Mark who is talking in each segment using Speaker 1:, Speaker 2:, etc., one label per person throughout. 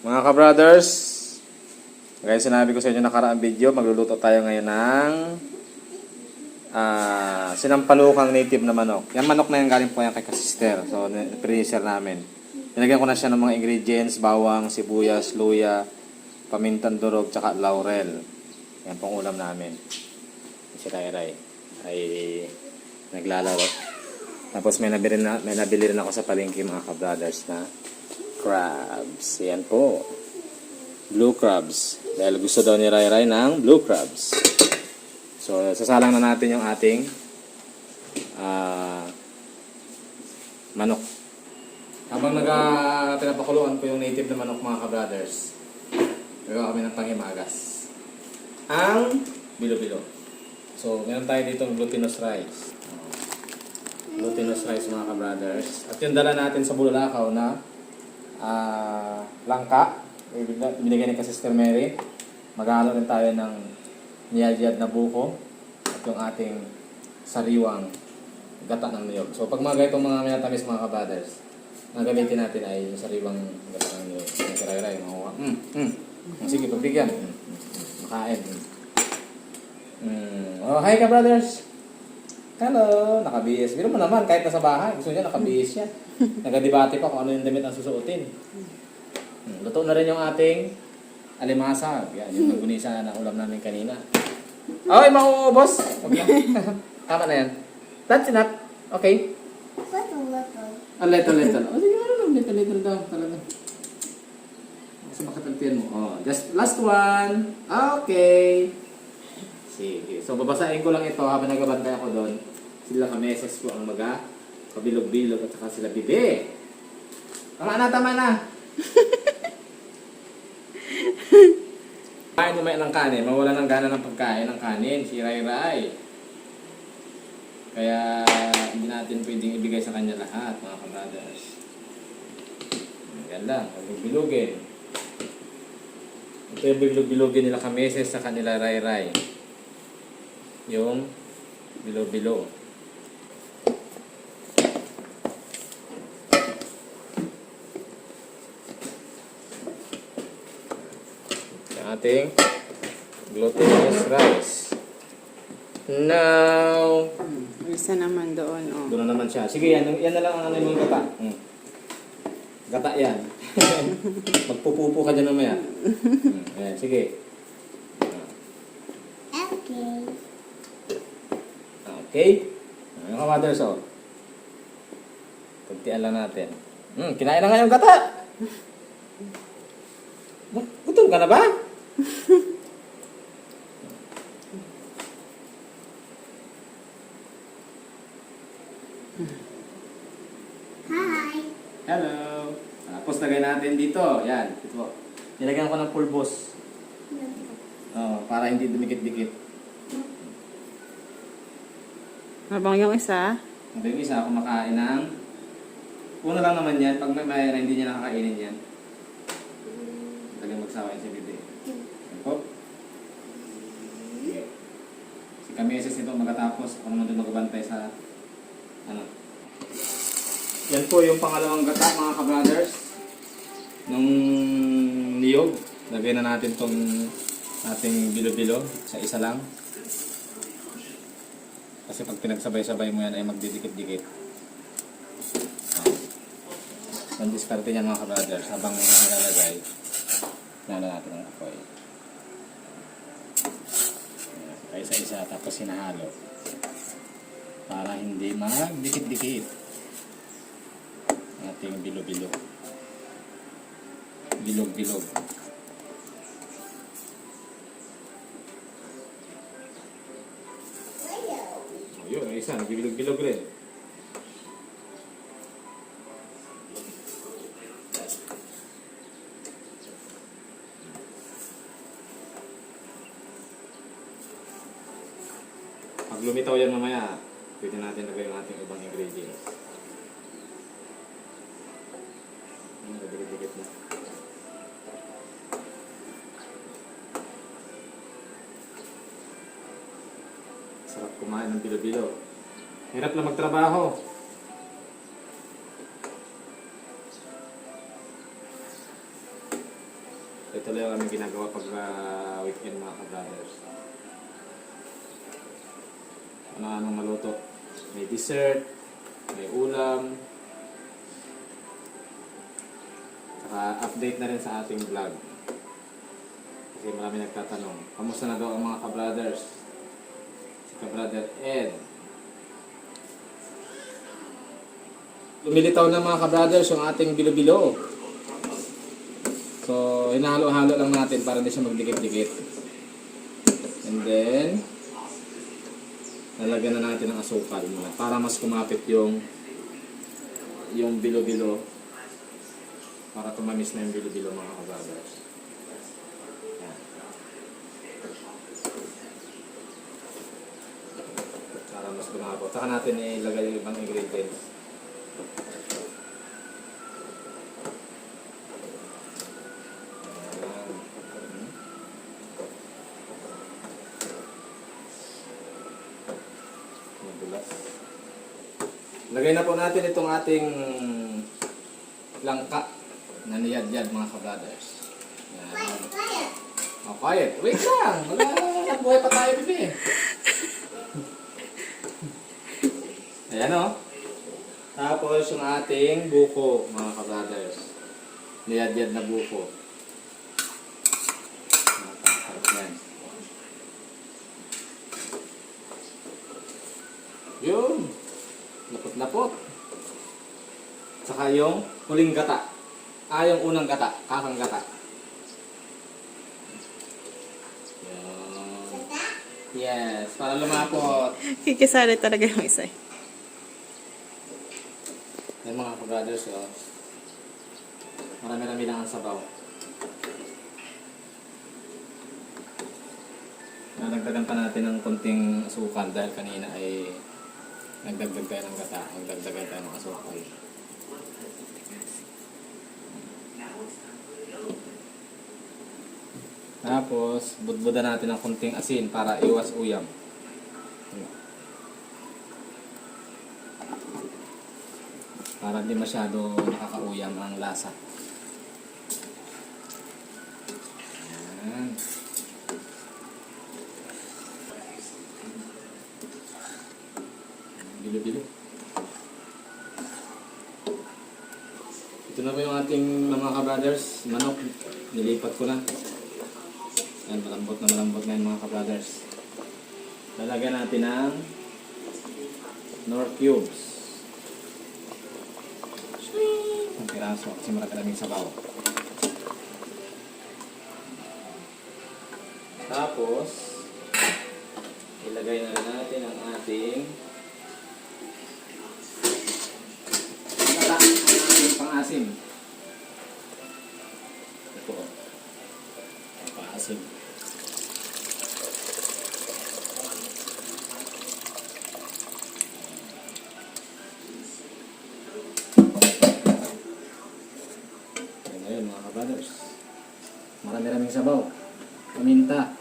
Speaker 1: Mga ka-brothers, guys, sinabi ko sa inyo nakaraang video, magluluto tayo ngayon ng sinampalukang native na manok. Yan manok na yan galing po yan kay kasister. So, freezer namin. Nilagyan ko na siya ng mga ingredients, bawang, sibuyas, luya, pamintang durog, tsaka laurel. Yan pong ulam namin. Si Ray ay naglalaro. Tapos may nabili rin ako sa palengke mga ka-brothers na crabs. Yan po. Blue crabs. Dahil gusto daw ni Ray ng blue crabs. So, sasalang na natin yung ating manok. Habang pinapakuluan ko yung native na manok mga ka-brothers, gagawa kami ng panghimagas. Ang bilo-bilo. So, meron tayo dito glutinous rice. Glutinous rice mga ka-brothers. At yung dala natin sa Bulalakaw na langka. Binigay ni ka Sister Mary. Maghahalo rin tayo ng niyad-yad na buko. At yung ating sariwang gata ng niyog. So, pag mga ganitong mga minatamis mga ka-brothers, ang gamitin natin ay yung sariwang gata ng niyog. Yung siray-ray, makuha. Sige, pagbigyan. Makain. Oh, hi ka-brothers! Hello! Naka-BS. Biro mo naman, kahit nasa bahay, gusto niya naka-BS siya. Nagdebate pa kung ano yung damit ang susuotin. Luto na rin yung ating alimasag. Yan, yung nagunisa na ulam namin kanina. Okay, mauubos. Okay. Tama na yan. That's enough. Okay. Little. O, sige, little daw talaga. Kasi makatagpian mo. Oh, just last one. Okay. Sige. So, babasahin ko lang ito habang nagabantay ako doon. Sila ka-message ko ang kabilog-bilog at saka sila bibe. Tama na. Kain mo ng kanin. Mawala ng gana ng pagkain ng kanin. Si Ray. Kaya hindi natin pwedeng ibigay sa kanya lahat, mga ka-brothers. Ganda. Bilog-bilogin. Ito yung bilog-bilogin nila ka-message sa kanila Ray. Yung bilo-bilo. Yung ating glutinous rice. Now,
Speaker 2: isa naman doon, oh.
Speaker 1: doon na naman siya. Sige, yan na lang ang yung gata. Gata yan. Magpupupo ka dyan namaya. Ayan, sige. Okay? Yung ka-mothers, oh. Pagtian lang natin. Kinain na nga yung gata. Gutom ka na ba?
Speaker 3: Hi!
Speaker 1: Hello! Tapos lagay natin dito. Yan. Ito. Nilagyan ko ng pulbos. Para hindi dumikit-dikit.
Speaker 2: Habang yung isa,
Speaker 1: Yung isa, kumakain ng... Una lang naman yan. Pag may na hindi niya nakakainin yan. Talagang magsawa yan sa bibig. Ako. Si Kameses nito magkatapos. Ako naman doon magbantay sa... Yan po yung pangalawang gata mga ka-brothers. Nung niyog. Lagay na natin tong ating bilo-bilo sa isa lang. Kasi pag pinagsabay-sabay mo yan ay magdidikit-dikit. Ang diskarte niyan mga ka-brothers habang nilalagay. Nala natin ang apoy. Ay isa-isa tapos hinahalo. Para hindi magdikit-dikit. Ating bilo-bilo. Bilog-bilog. Yun, ang isa, nagbibilog-bilog rin. Pag lumitaw yan mamaya, pwede natin lagay yung ating ibang ingredients. Nagdikit-dikit na. Sarap kumain ng bilo-bilo. Hirap na magtrabaho. Ito lang kami ginagawa pag weekend mga ka-brothers. Ano-anong maluto. May dessert, may ulam. Saka update na rin sa ating vlog. Kasi marami nagtatanong, kamusta na daw ang mga ka-brothers? Si ka-brother Ed. Lumilitaw na mga ka-brothers yung ating bilo-bilo. So, hinahalo-halo lang natin para hindi siya magdikit-dikit. And then, lalagyan na natin ng asukal muna para mas kumapit yung bilo-bilo. Para tumamis na yung bilo-bilo mga ka-brothers. Yan. Para mas lumabo. Saka natin ilagay yung ibang ingredients. Madulas. Lagay na po natin itong ating langka na niyad-yad mga ka-brothers. Yan. Oh, quiet. Wait lang. Wala. Buhay pa tayo, bibi. Ayan o. Tapos yung ating buko mga ka-brothers. Niyad-yad na buko. Yan. Yun. Lapot-lapot. Saka yung huling gata. Yung unang gata. Kakang gata. Yan. Yes. Para lumapot.
Speaker 2: Kikisali talaga yung isa.
Speaker 1: Yan mga ka-brothers. Oh. Marami-rami lang ang sabaw. Nagdagdagan pa natin ng konting asukal dahil kanina ay nagdagdag tayo ng gata. Nagdagdagan tayo ng asukal. Tapos, budbudan natin ng konting asin para iwas uyam. Para di masyado nakakauyam ang lasa. Ayan. Bilo-bilo. Ito na po yung ating mga ka-brothers. Manok. Nilipat ko na. Ayan, malambot na yung mga ka-brothers. Lalagyan natin ng Knorr cubes. Ang piraso kasi marami sabaw. Tapos, ilagay na rin natin ang ating pang-asim. Ito o. Pang-asim. Yan na yun mga ka-brothers. Marami-raming sabaw. Paminta.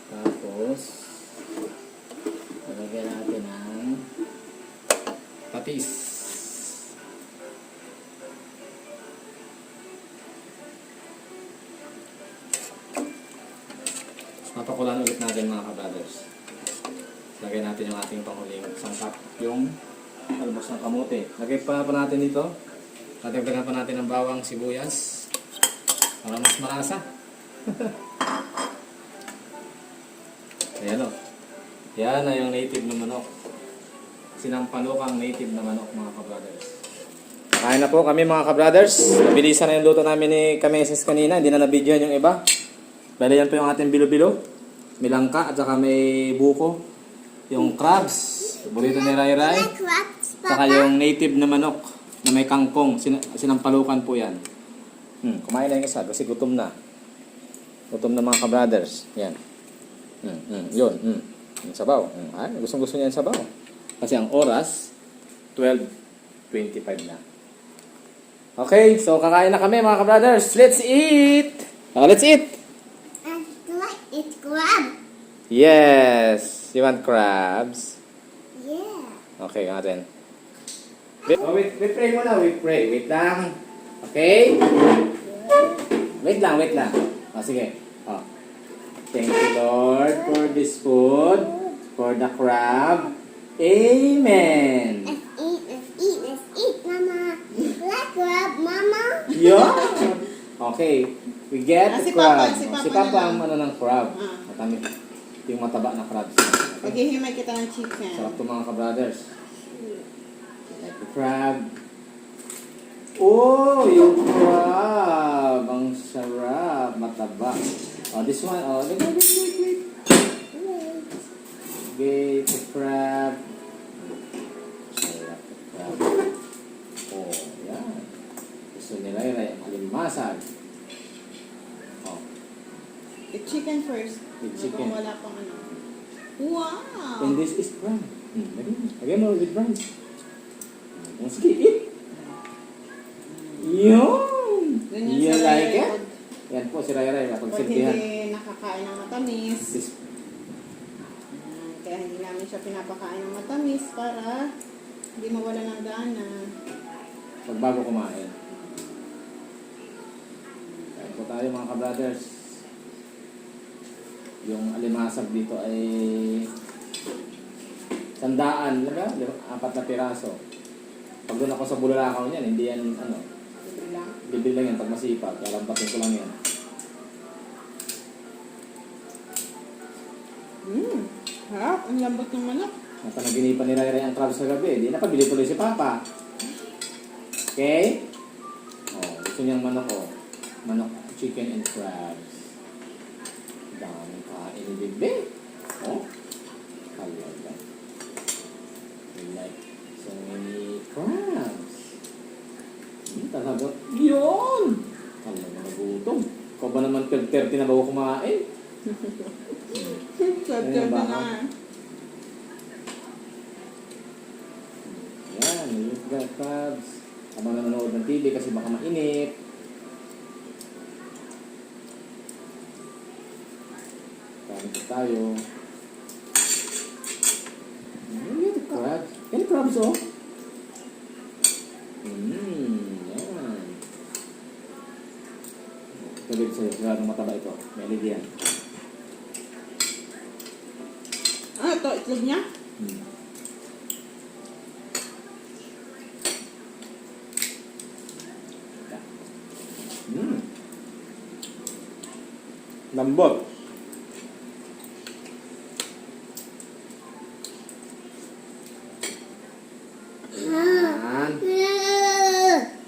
Speaker 1: Tapos, lalagyan natin ng patis. Papakulan ulit natin mga ka-brothers. Lagay natin yung ating panghuling sangkap, yung albos ng kamote. Lagay pa natin dito. Tatagdagan pa natin ng bawang, sibuyas para mas marasa. Ayan o. Yan na yung native na manok. Sinampalukang native na manok mga ka-brothers. Kain na po kami mga ka-brothers. Nabilisan na yung luto namin ni Kameses kanina. Hindi na na-videohan yung iba. Bale yan po yung ating bilo-bilo. May langka at saka may buko. Yung crabs. Burrito ni Rai Rai. Saka yung native na manok na may kangkong. Sinampalukan po yan. Kumain na yung isa kasi gutom na. Gutom na mga ka-brothers. Yan. Yun. Yung sabaw. Gustong-gusto niya yung sabaw. Kasi ang oras, 12:25 na. Okay, so kakain na kami mga ka-brothers. Let's eat! Let's eat!
Speaker 3: It's crab.
Speaker 1: Yes! You want crabs?
Speaker 3: Yeah.
Speaker 1: Okay, natin. Oh, we pray muna, we pray. Wait lang. Okay? Wait lang. O, sige. O. Thank you, Lord, for this food, for the crab. Amen.
Speaker 3: Let's eat, Mama. Like crab, Mama.
Speaker 1: Yeah. Okay. We get
Speaker 2: Ah,
Speaker 1: the
Speaker 2: si
Speaker 1: crab.
Speaker 2: Papa, si Papa
Speaker 1: Si Papa
Speaker 2: na
Speaker 1: ang
Speaker 2: lang.
Speaker 1: ano ng crab.
Speaker 2: Ah.
Speaker 1: Matami. Yung mataba na crabs. Okay.
Speaker 2: Paghihimay kita ng chicken.
Speaker 1: Sarap to mga ka-brothers. Like the crab. Oh, yung crab. Ang sarap. Mataba. Oh, this one. Oh, wait. Okay, the crab. Sarap the crab. Oh, yan. Gusto nila yun ay alimasag. Oh,
Speaker 2: The chicken first.
Speaker 1: With chicken.
Speaker 2: Habang wala pang ano. Wow!
Speaker 1: and this is crab. Lagyan mo with rice. Oh, sige, eat. Yun!
Speaker 2: Ganyan
Speaker 1: You
Speaker 2: si
Speaker 1: like
Speaker 2: Ray
Speaker 1: it?
Speaker 2: pag-
Speaker 1: Yan po si Ray Ray kapag
Speaker 2: Pag
Speaker 1: sirtihan.
Speaker 2: hindi nakakain ng matamis.
Speaker 1: This-
Speaker 2: Kaya hindi namin siya pinapakain ng matamis para hindi mawala ng gana.
Speaker 1: Pag bago kumain. Kaya po tayo mga ka-brothers. Yung alimasag dito ay 100, diba? 4 na piraso. Pag doon ako sa Bulalakaw niyan, hindi yan ano,
Speaker 2: Libre lang.
Speaker 1: bibili lang yan pag masipag. Kaya lampatin ko lang yan.
Speaker 2: Harap. Ang lambot ng manok.
Speaker 1: Napanaginipan ni Ray Ray ang crabs sa gabi. Di napabili tuloy si Papa. Okay? Oh, gusto niyang manok oh. Manok, chicken and crabs. Daming kain ni Bebe. Oh. Halaga. We like so many crabs. Talaga. Yun! Talaga nagutom. Ikaw ba naman 12:30 na bago kumain?
Speaker 2: Sarap
Speaker 1: ba?
Speaker 2: na.
Speaker 1: Yan, yung crabs. Habang nanonood ng TV kasi baka mainit. Kain po tayo. Yan, crabs. Yan, crabs oh. Yan. Tuloy sa'yo, gano'ng mataba ito. May ligyan.
Speaker 2: Ah, ito. Itlog niya?
Speaker 1: Lambot. Yan.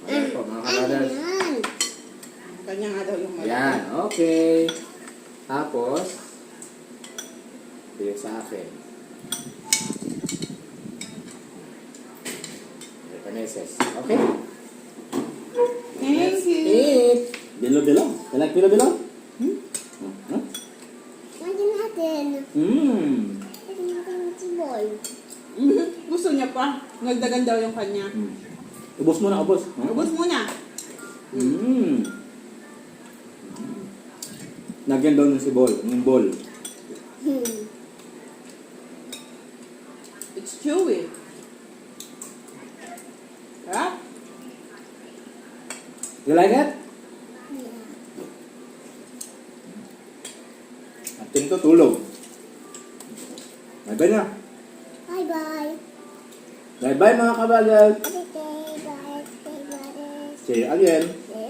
Speaker 1: Ayan po mga ka-brothers.
Speaker 2: Kanya nga daw yung
Speaker 1: Ayan, okay. Tapos, ito yung sa akin. Reconnaissance. Okay?
Speaker 2: Thank
Speaker 1: Let's
Speaker 2: you.
Speaker 1: eat. Bilo-bilo. You like bilo-bilo? Huh?
Speaker 3: Lagyan natin. Lagyan natin si Boy.
Speaker 2: Gusto niya pa. Nagdagan daw yung kanya.
Speaker 1: Ubos mo na, ubos.
Speaker 2: Ubus muna.
Speaker 1: Nagyan daw ng si Bol. Ng bol.
Speaker 2: It's chewy. Harap.
Speaker 1: You like it? Atin to tulog. Bye-bye na.
Speaker 3: Bye-bye.
Speaker 1: Bye-bye mga kabagal.
Speaker 3: Okay, bye. Bye, bye.
Speaker 1: See you again.
Speaker 3: See